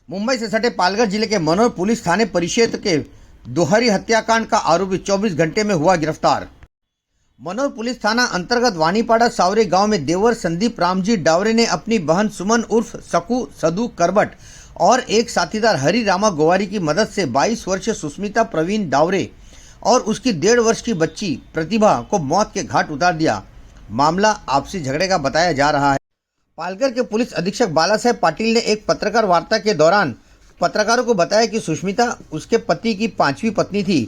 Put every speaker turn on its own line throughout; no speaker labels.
मुंबई से सटे पालघर जिले के मनोर पुलिस थाने परिक्षेत्र के दोहरी हत्याकांड का आरोपी 24 घंटे में हुआ गिरफ्तार। मनोर पुलिस थाना अंतर्गत वानीपाड़ा सावरे गांव में देवर संदीप रामजी डावरे ने अपनी बहन सुमन उर्फ सकू सदू करबट और एक साथीदार हरी रामा गोवारी की मदद से 22 वर्षीय सुष्मिता प्रवीण डावरे और उसकी 1.5 वर्ष की बच्ची प्रतिभा को मौत के घाट उतार दिया। मामला आपसी झगड़े का बताया जा रहा है। पालघर के पुलिस अधीक्षक बालासाहेब पाटिल ने एक पत्रकार वार्ता के दौरान पत्रकारों को बताया कि सुष्मिता उसके पति की 5वीं पत्नी थी।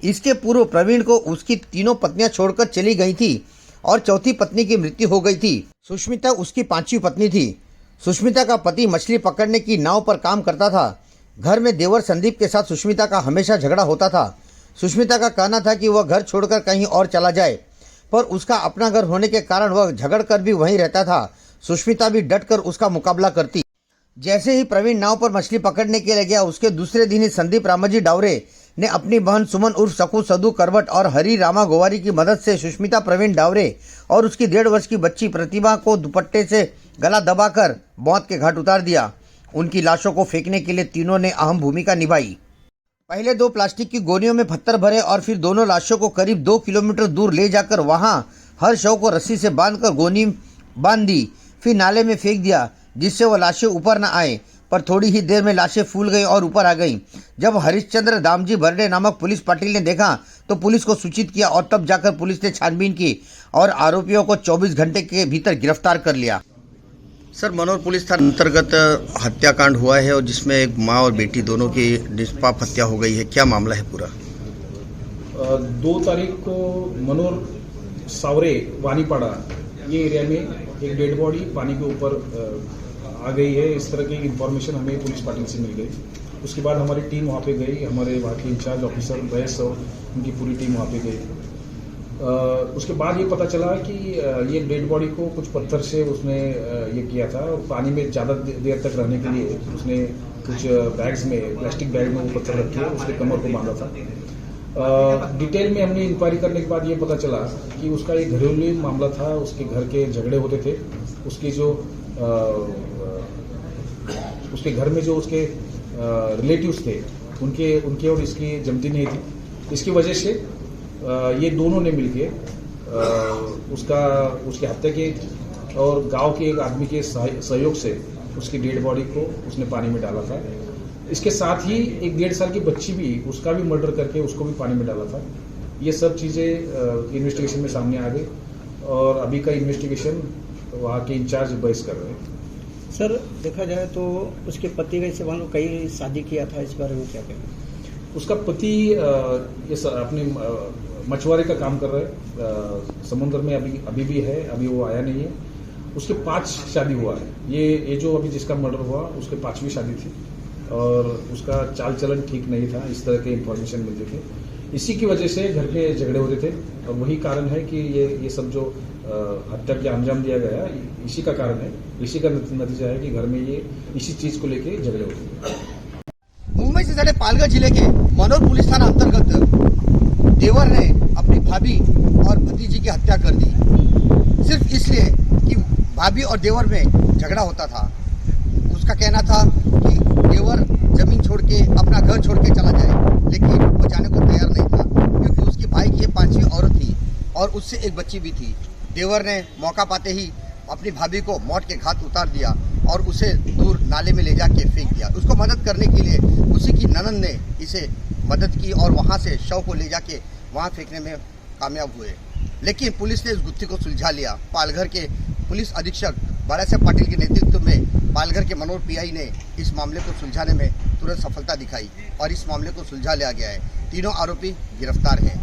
इसके पूर्व प्रवीण को उसकी 3 पत्नियां छोड़कर चली गई थी और चौथी पत्नी की मृत्यु हो गई थी। सुष्मिता उसकी 5वीं पत्नी थी। सुष्मिता का पति मछली पकड़ने की नाव पर काम करता था। घर में देवर संदीप के साथ सुष्मिता का हमेशा झगड़ा होता था। सुष्मिता का कहना था कि वह घर छोड़कर कहीं और चला जाए, पर उसका अपना घर होने के कारण वह झगड़ कर भी वहीं रहता था। सुष्मिता भी डटकर उसका मुकाबला करती। जैसे ही प्रवीण नाव पर मछली पकड़ने के लिए गया, उसके दूसरे दिन ही संदीप रामजी डावरे ने अपनी बहन सुमन उर्फ सकू सदू करबट और हरी रामा गोवारी की मदद से सुष्मिता प्रवीण डावरे और उसकी 1.5 वर्ष की बच्ची प्रतिभा को दुपट्टे से गला दबाकर मौत के घाट उतार दिया। उनकी लाशों को फेंकने के लिए तीनों ने अहम भूमिका निभाई। पहले 2 प्लास्टिक की गोनियों में पत्थर भरे और फिर दोनों लाशों को करीब 2 किलोमीटर दूर ले जाकर वहां हर शव को रस्सी से बांधकर गोनी बांध दी, फिर नाले में फेंक दिया जिससे वह लाशें ऊपर न आए। पर थोड़ी ही देर में लाशें फूल गई और ऊपर आ गईं। जब हरिश्चंद्र दामजी बर्डे नामक पुलिस पाटिल ने देखा तो पुलिस को सूचित किया और तब जाकर पुलिस ने छानबीन की और आरोपियों को 24 घंटे के भीतर गिरफ्तार कर लिया। सर, मनोर पुलिस थाना अंतर्गत हत्याकांड हुआ है और जिसमें एक माँ और बेटी दोनों की निष्पाप हत्या हो गई है। क्या मामला है पूरा?
2 तारीख को मनोर सावरे वानीपाड़ा ये एरिया में एक डेड बॉडी पानी के ऊपर आ गई है। इस तरह की इंफॉर्मेशन हमें पुलिस पार्टी से मिल गई। उसके बाद हमारी टीम वहाँ पे गई। हमारे वहाँ के इंचार्ज ऑफिसर वैस और उनकी पूरी टीम वहाँ पे गई। उसके बाद ये पता चला कि ये डेड बॉडी को कुछ पत्थर से उसने ये किया था। पानी में ज़्यादा देर तक रहने के लिए उसने कुछ बैग्स में, प्लास्टिक बैग में वो पत्थर रखे उसके कमर को बांधा था। डिटेल में हमने इंक्वायरी करने के बाद ये पता चला कि उसका एक घरेलू मामला था। उसके घर के झगड़े होते थे। उसके जो उसके घर में जो उसके रिलेटिव्स थे उनके और इसकी जमती नहीं थी। इसकी वजह से ये दोनों ने मिलके उसकी हत्या की और गांव के एक आदमी के सहयोग से उसकी डेड बॉडी को उसने पानी में डाला था। इसके साथ ही एक 1.5 साल की बच्ची भी, उसका भी मर्डर करके उसको भी पानी में डाला था। ये सब चीज़ें इन्वेस्टिगेशन में सामने आ गई और अभी का इन्वेस्टिगेशन वहाँ के इंचार्ज बहस कर रहे हैं।
सर, देखा जाए तो उसके पति का मान लो कहीं शादी किया था, इस बारे में क्या कहेंगे?
उसका पति अपने मछुआरे का काम कर रहा है। समुद्र में अभी भी है, अभी वो आया नहीं है। उसके 5 शादी हुआ है। ये जो अभी जिसका मर्डर हुआ उसके 5वीं शादी थी और उसका चाल चलन ठीक नहीं था। इस तरह के इंफॉर्मेशन मिलते थे। इसी की वजह से घर के झगड़े होते थे और वही कारण है कि ये सब जो हत्या के अंजाम दिया गया इसी का कारण है। इसी का नतीजा है कि घर में ये इसी चीज को लेके झगड़े होते हैं।
मुंबई से सटे पालघर जिले के मनोर पुलिस थाना अंतर्गत देवर ने अपनी भाभी और भतीजी की हत्या कर दी, सिर्फ इसलिए कि भाभी और देवर में झगड़ा होता था। उसका कहना था कि देवर जमीन छोड़ के, अपना घर छोड़ के चला जाए, लेकिन वो जाने को तैयार नहीं था क्योंकि उसके भाई की 5वीं औरत थी और उससे एक बच्ची भी थी। देवर ने मौका पाते ही अपनी भाभी को मौत के घाट उतार दिया और उसे दूर नाले में ले जाके फेंक दिया। उसको मदद करने के लिए उसी की ननद ने इसे मदद की और वहां से शव को ले जाके वहां फेंकने में कामयाब हुए, लेकिन पुलिस ने इस गुत्थी को सुलझा लिया। पालघर के पुलिस अधीक्षक बालासाहेब पाटिल के नेतृत्व में पालघर के मनोर पीआई ने इस मामले को सुलझाने में तुरंत सफलता दिखाई और इस मामले को सुलझा लिया गया है। तीनों आरोपी गिरफ्तार हैं।